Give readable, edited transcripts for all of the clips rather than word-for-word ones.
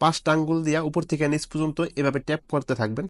5টা আঙ্গুল দিয়া উপর থেকে নিচ পর্যন্ত এভাবে ট্যাপ করতে থাকবেন।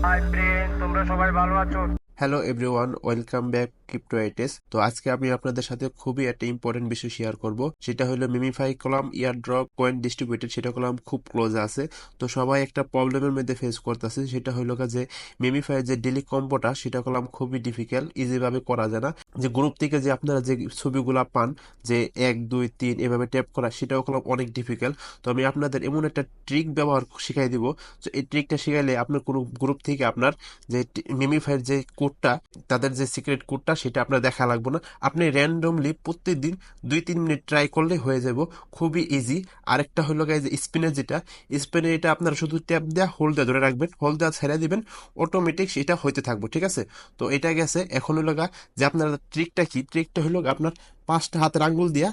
হাই ফ্রেন্ড, তোমরা সবাই ভালো আছো? Hello everyone, welcome back cryptoites. তো আজকে আমি আপনাদের সাথে খুবই একটা ইম্পর্টেন্ট বিষয় শেয়ার করব, সেটা হলো MemeFi column airdrop coin distributed, সেটা কলাম খুব ক্লোজ আছে। তো সবাই একটা প্রবলেমের মধ্যে ফেস করতেছে, সেটা হলো যে মিমিফাই যে ডেলি কম্বোটা সেটা কলাম খুবই ডিফিকাল্ট, ইজিভাবে করা যায় না। যে গ্রুপ থেকে যে আপনারা যে ছবিগুলা পান, যে 1 2 3 এভাবে ট্যাপ করা, সেটাও কলাম অনেক ডিফিকাল্ট। তো আমি আপনাদের এমন একটা ট্রিক ব্যবহার শিখাই দিব, তো এই ট্রিকটা শিখাইলে আপনার কোনো গ্রুপ থেকে আপনার যে মিমিফাইয়ের যে কোডটা, তাদের যে সিক্রেট কোডটা, সেটা আপনার দেখা লাগবে না। আপনি র্যান্ডমলি প্রত্যেকদিন 2 3 মিনিট ট্রাই করলে হয়ে যাব, খুবই ইজি। আরেকটা হলো যে স্পিনে, যেটা স্পিনে এটা আপনারা শুধু ট্যাপ দেওয়া হোল্ড দেওয়া ধরে রাখবেন, হোল্ড দেওয়া ছেড়ে দিবেন, অটোমেটিক সেটা হইতে থাকবো, ঠিক আছে? তো এটা গেছে। এখন হলো যে আপনার ট্রিকটা কি, ট্রিকটা হলো আপনার 5টা হাতের আঙ্গুল দিয়া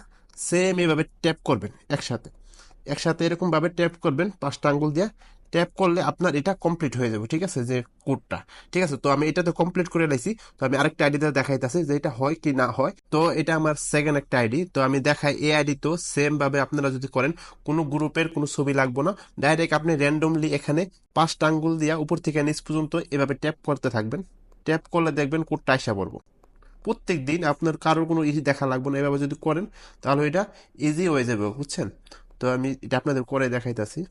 সেম এভাবে ট্যাপ করবেন, একসাথে একসাথে এরকম ভাবে ট্যাপ করবেন 5টা আঙ্গুল দিয়ে। ট্যাপ করলে আপনার এটা কমপ্লিট হয়ে যাবে, ঠিক আছে, যে কোডটা। ঠিক আছে, তো আমি এটা তো কমপ্লিট করে লাইছি। তো আমি আরেকটা আইডিতে দেখাইতেছি যে এটা হয় কি না হয়। তো এটা আমার সেকেন্ড একটা আইডি, তো আমি দেখাই এই আইডি। তো সেম ভাবে আপনারা যদি করেন, কোনো গ্রুপের কোনো ছবি লাগবে না, ডাইরেক্ট আপনি র্যান্ডমলি এখানে 5টা আঙ্গুল দিয়া উপর থেকে নিচ পর্যন্ত এভাবে ট্যাপ করতে থাকবেন। ট্যাপ করলে দেখবেন কোডটা আইসা পড়বো। প্রত্যেক দিন আপনার কারোর কোনো ইজি দেখা লাগবে না, এভাবে যদি করেন তাহলে এটা ইজি হয়ে যাবে, বুঝছেন? তো আমি এটা আপনাদের করে দেখাইতেছি।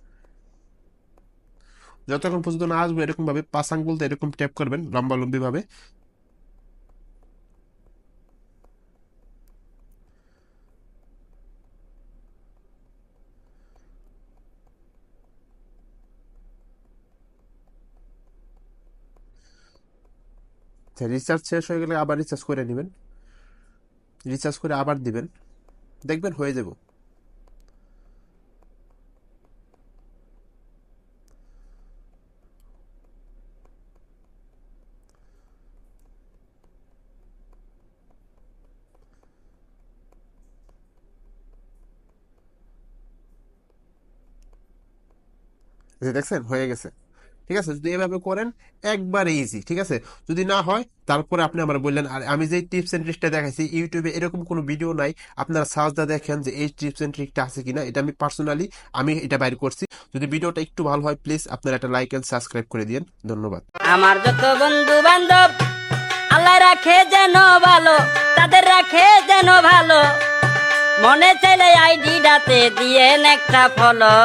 যতক্ষণ পর্যন্ত না আসবে এরকম ভাবে 5 আঙ্গুল দিয়ে এরকম ট্যাপ করবেন লম্বালম্বি ভাবে। রিচার্জ শেষ হয়ে গেলে আবার রিচার্জ করে নেবেন, রিচার্জ করে আবার দিবেন, দেখবেন হয়ে যাবে। যে দেখছেন হয়ে গেছে, ঠিক আছে? যদি এভাবে করেন একবারে ইজি, ঠিক আছে? যদি না হয় তারপরে আপনি আমার বললেন। আর আমি যে টিপস এন্ড ট্রিকটা দেখাইছি, ইউটিউবে এরকম কোনো ভিডিও নাই, আপনারা সার্চটা দেখেন যে এই টিপস এন্ড ট্রিকটা আছে কিনা। এটা আমি পার্সোনালি আমি এটা বাইর করছি। যদি ভিডিওটা একটু ভালো হয়, প্লিজ আপনারা একটা লাইক এন্ড সাবস্ক্রাইব করে দিন। ধন্যবাদ। আমার যত বন্ধু বান্ধব আল্লাহ রাখে যেন ভালো, তাদের রাখে যেন ভালো, মনে চাইলে আইডিটাতে দিয়ে একটা ফলো।